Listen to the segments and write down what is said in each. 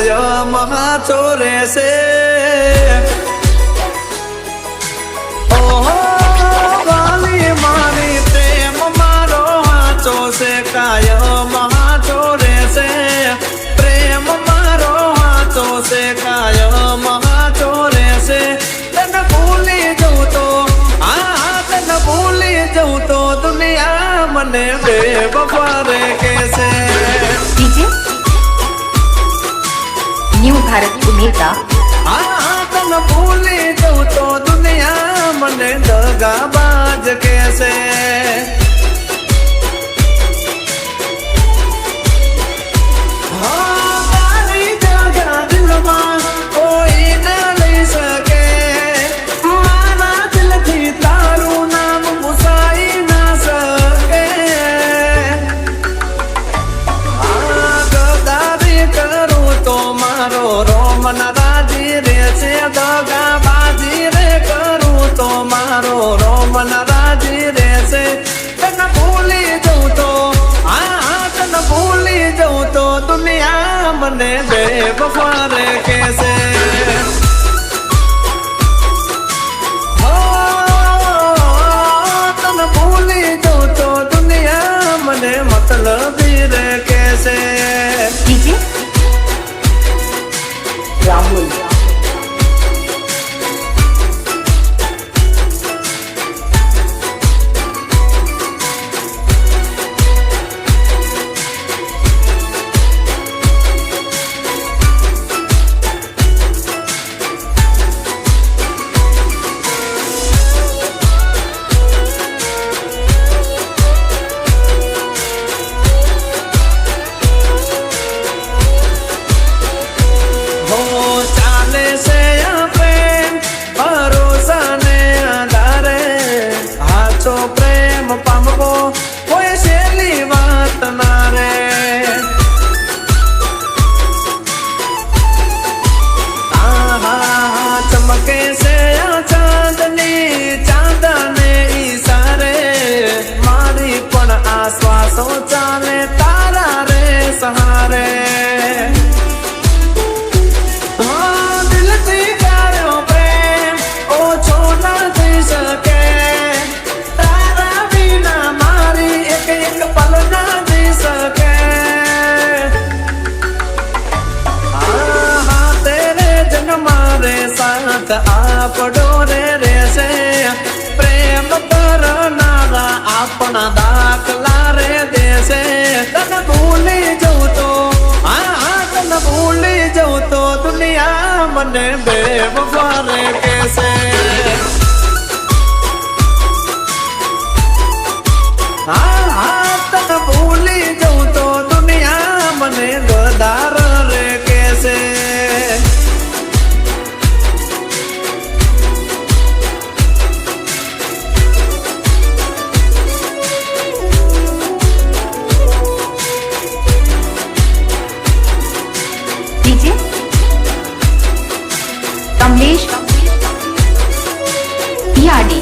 કાયમ હાથો રહેશે ઓહો વાલી મારી પ્રેમ મારો હાચો છે કાયમ હાથો રહેશે પ્રેમ મારો હાચો છે કાયમ હાથો રહેશે તને ભૂલી જઉં તો તને ભૂલી જઉં તો દુનિયા મને બેવફા રે કહેશે डीजे न्यू भारत उमेदा તને ભૂલી જઉં તો દુનિયા મને દગાબાજ કહેશે મારી જગા દિલમાં કોઈ ના લઈ શકે મારા દિલથી તારું નામ ભૂસાઈ ના શકે ગદારી કરું તો મારો રોમન રાજી રે છે દગાબાજી રે કરું તો મારો રોમન રાજી રે છે તને ભૂલી જઉં તો તને ભૂલી જઉં તો દુનિયા મને બેવફા રે કહેશે તને ભૂલી જઉં તો દુનિયા મને મતલબી રે કહેશે डीजे राहुल હો ચાલે છે આ પ્રેમ ભરોસા ને આધારે હાચો પ્રેમ પામવો કોઈ સહેલી વાત ના રે ચમકે છે આ ચાંદની ચાંદને ઈશારે મારી પણ આ શ્વાસો ચાલે તારા રે સહારે દિલથી કર્યો પ્રેમ ઓછો ના થઈ શકે તારા વિના મારી એક એક પલ ના જઈ શકે તેરે જન્મ રે સાથ આપડો રે રહેશે પ્રેમ કરનારા આપણા દાખલા રે દેશે તને ભૂલી જઉં તો તને ભૂલી જઉં તો દુનિયા મને બેવફા રે કહેશે તને ભૂલી જઉં તો દુનિયા મને ગદાર રે કહેશે डीजे कमलेश पियाडी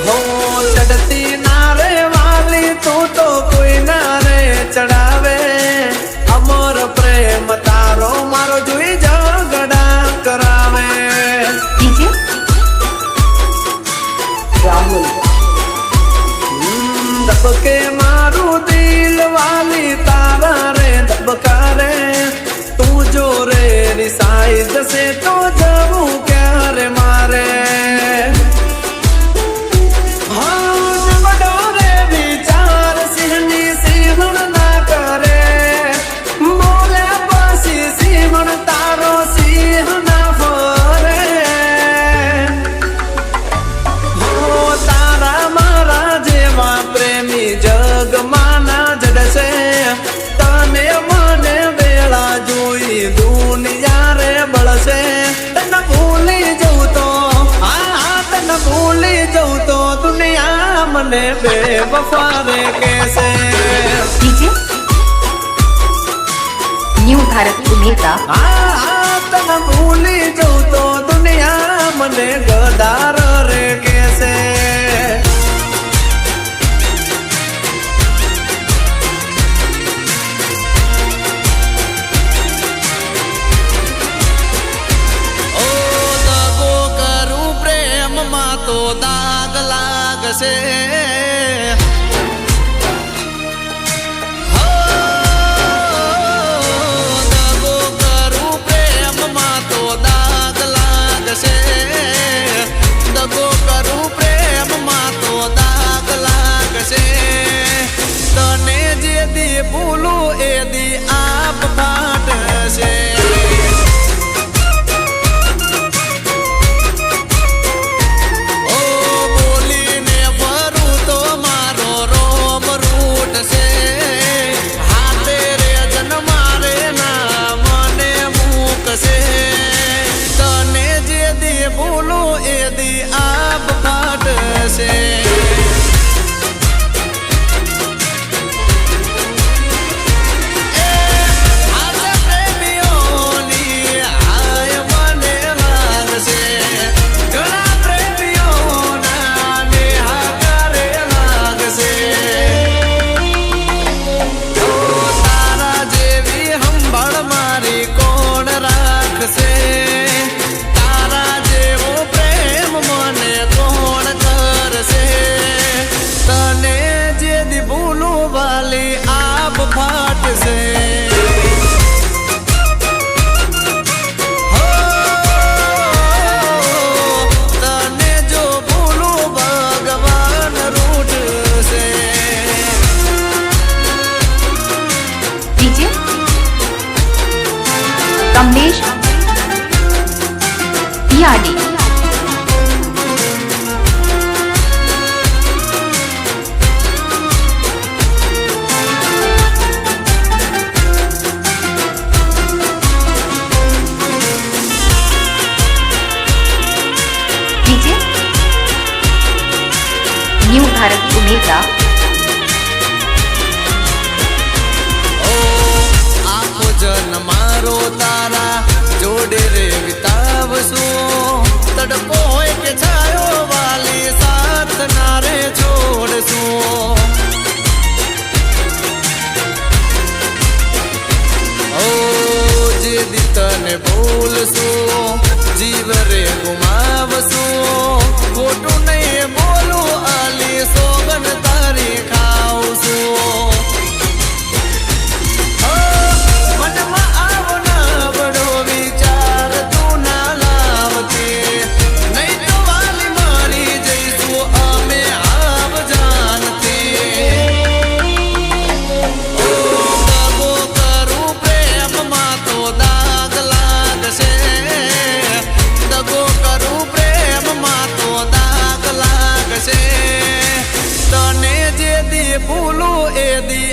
હો ચડતી ના રે વાલી તું તો કોઈ ના રે ચડાવે અમર પ્રેમ તારો મારો જોઈ ઝઘડા કરાવે डीजे राहुल દબકે મારું દિલ વાલી તારા રે દબકારે તું જો રે રિસાઈ જશે તો જવું ક્યારે મારે વડો રે વિચાર સિંહની સિંહણ ના કરે બોલે પછી સિંહણ તારો સિંહ ના ફરે તારા મારા જેવા પ્રેમી જગમાં ના જડશે તને મને વેળા જોઈ દુનિયા રે બળશે તને ભૂલી જઉં તો તને ભૂલી જઉં તો દુનિયા મને બેવફા રે કહેશે डीजे न्यू भारत उमेदा તને ભૂલી જઉં તો દુનિયા મને ગદાર રે કેસે તો દાગ લાગશે દગો કરું પ્રેમમાં તો દાગ લાગશે દગો કરું પ્રેમમાં તો દાગ લાગશે તને જે દી ભૂલું એ દી આપ ફાટશે ફાટશે તને જો ભૂલું ભગવાન રૂઠશે डीजे कमलेश याडी न्यू भारत उमेगा આખો જન મારો તારા જોડે રે વિતાવશું તડકો હોય કે છાયો વાલી સાથ ના રે છોડશું ઓ જે દી તને ભૂલશું જીવ રે ગુમાવશું ખોટું નહીં બોલું આલી સોગન તારી ખાવશું મનમાં આવના બડો વિચાર તું ના લાવતી નહીં તો વાલી મારી જઈશું અમે આવ જાનતી દગો કરું પ્રેમમાં તો દાગ લાગશે દગો કરું પ્રેમમાં તો દાગ લાગશે તને જે દી ભૂલું એ દી